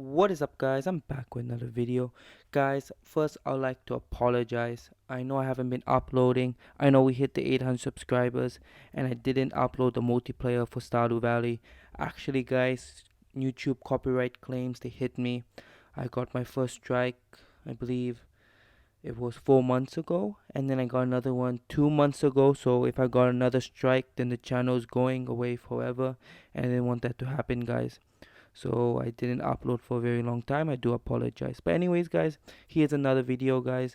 What is up, guys? I'm back with another video. Guys, first I'd like to apologize. I know I haven't been uploading. I know we hit the 800 subscribers and I didn't upload the multiplayer for Stardew Valley. Actually, guys, YouTube copyright claims, they hit me. I got my first strike, I believe it was 4 months ago, and then I got another one 2 months ago. So if I got another strike, then the channel is going away forever, and I didn't want that to happen, guys. So I didn't upload for a very long time. I do apologize. But anyways, guys, here's another video, guys.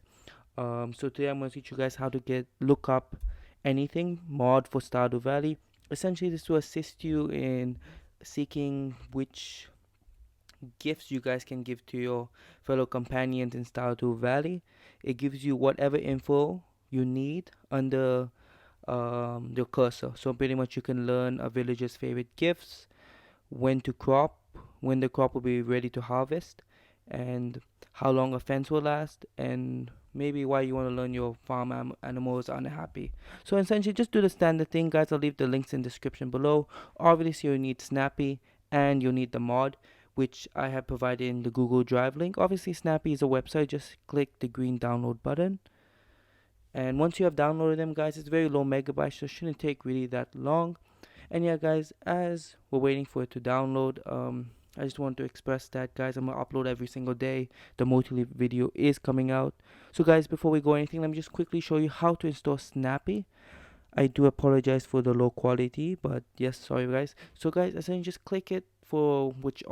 So today I'm going to teach you guys how to get Lookup anything mod for Stardew Valley. Essentially, this will assist you in seeking which gifts you guys can give to your fellow companions in Stardew Valley. It gives you whatever info you need under your cursor. So pretty much you can learn a villager's favorite gifts, when to crop, when the crop will be ready to harvest, and how long a fence will last, and maybe why you want to learn your farm animals are unhappy. So essentially, just do the standard thing, guys. I'll leave the links in the description below. Obviously, you need Snappy and you need the mod, which I have provided in the Google Drive link. Obviously, Snappy is a website. Just click the green download button. And once you have downloaded them, guys, it's very low megabytes, so it shouldn't take really that long. And yeah, guys, as we're waiting for it to download, I just want to express that, guys, I'm gonna upload every single day. The multi video is coming out. So guys, before we go anything, let me just quickly show you how to install Snappy. I do apologize for the low quality, but yes, sorry guys. So guys, essentially just click it for which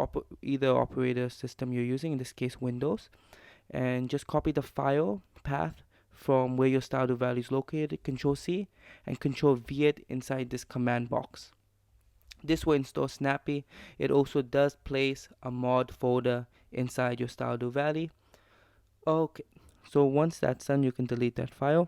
either operator system you're using, in this case Windows, and just copy the file path from where your Stardew Valley is located, Control C, and Control V it inside this command box. This will install Snappy. It also does place a mod folder inside your Stardew Valley. Okay, so once that's done, you can delete that file,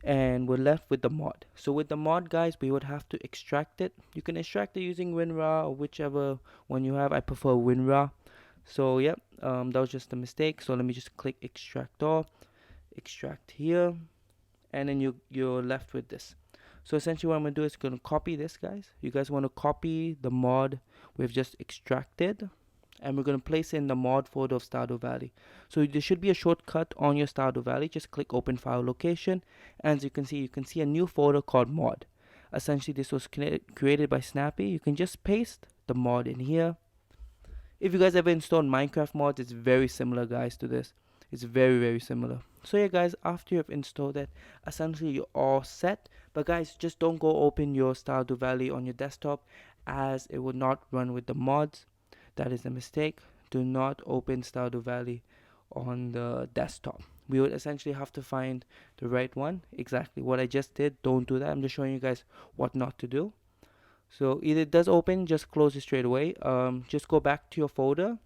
and we're left with the mod. So with the mod, guys, we would have to extract it. You can extract it using WinRAR or whichever one you have. I prefer WinRAR. So yep, that was just a mistake. So let me just click extract all, extract here, and then you're left with this. So essentially what I'm going to do is going to copy this, guys. You guys want to copy the mod we've just extracted, and we're going to place it in the mod folder of Stardew Valley. So there should be a shortcut on your Stardew Valley. Just click open file location, and as you can see a new folder called mod. Essentially this was created by Snappy. You can just paste the mod in here. If you guys ever installed Minecraft mods, it's very similar, guys, to this. It's very similar. So yeah, guys, after you've installed it, essentially you're all set. But guys, just don't go open your Stardew Valley on your desktop, as it will not run with the mods. That is a mistake. Do not open Stardew Valley on the desktop. We would essentially have to find the right one. Exactly what I just did. Don't do that. I'm just showing you guys what not to do. So either it does open, just close it straight away. Just go back to your folder,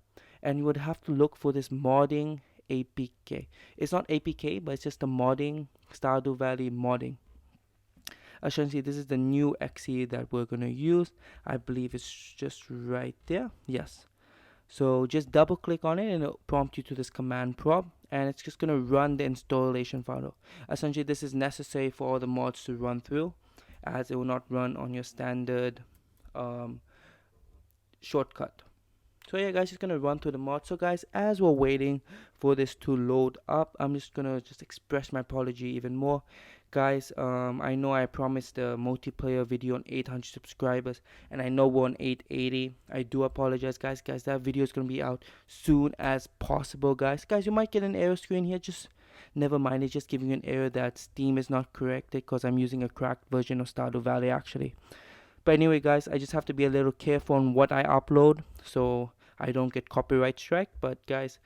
and you would have to look for this modding APK. It's not APK, but it's just a modding, Stardew Valley modding. Essentially, this is the new exe that we're going to use. I believe it's just right there. Yes. So just double click on it and it'll prompt you to this command prompt, and it's just going to run the installation file. Essentially, this is necessary for all the mods to run through, as it will not run on your standard shortcut. So yeah, guys, just gonna run through the mod. So guys, as we're waiting for this to load up, I'm just gonna express my apology even more, guys. I know I promised the multiplayer video on 800 subscribers, and I know we're on 880. I do apologize, guys. That video is gonna be out soon as possible, guys. You might get an error screen here. Just never mind. It's just giving you an error that Steam is not corrected because I'm using a cracked version of Stardew Valley actually. But anyway, guys, I just have to be a little careful on what I upload, so I don't get copyright strike. But guys,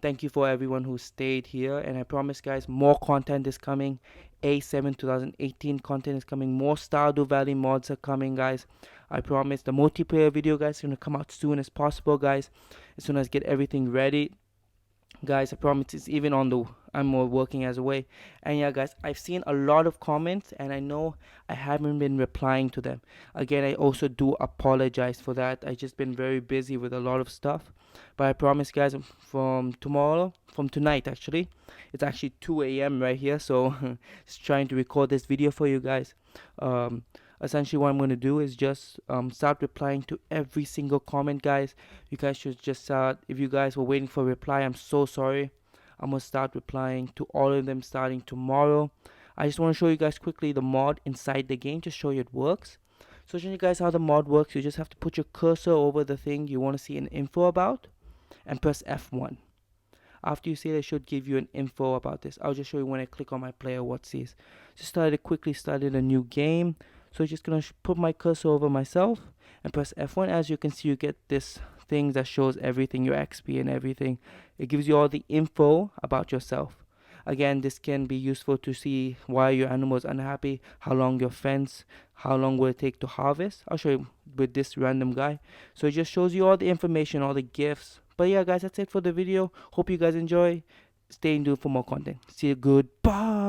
thank you for everyone who stayed here, and I promise, guys, more content is coming. A7 2018 content is coming. More Stardew Valley mods are coming, guys. I promise. The multiplayer video, guys, is gonna come out soon as possible, guys. As soon as I get everything ready, guys, I promise it's even on the I'm working as a way. And yeah, guys, I've seen a lot of comments, and I know I haven't been replying to them. Again, I also do apologize for that. I just been very busy with a lot of stuff, but I promise, guys, from tonight actually, it's actually 2 a.m. right here, so just trying to record this video for you guys. Essentially what I'm going to do is just start replying to every single comment, guys. You guys should just start. If you guys were waiting for a reply, I'm so sorry. I'm going to start replying to all of them starting tomorrow. I just want to show you guys quickly the mod inside the game, just show you it works. So showing you guys how the mod works, you just have to put your cursor over the thing you want to see an info about and press F1. After you see it, it should give you an info about this. I'll just show you when I click on my player what sees. Just quickly started a new game. So I'm just gonna put my cursor over myself and press F1. As you can see, you get this thing that shows everything, your XP and everything. It gives you all the info about yourself. Again, this can be useful to see why your animal is unhappy, how long your fence, how long will it take to harvest. I'll show you with this random guy. So it just shows you all the information, all the gifts. But yeah, guys, that's it for the video. Hope you guys enjoy. Stay tuned for more content. See you. Goodbye.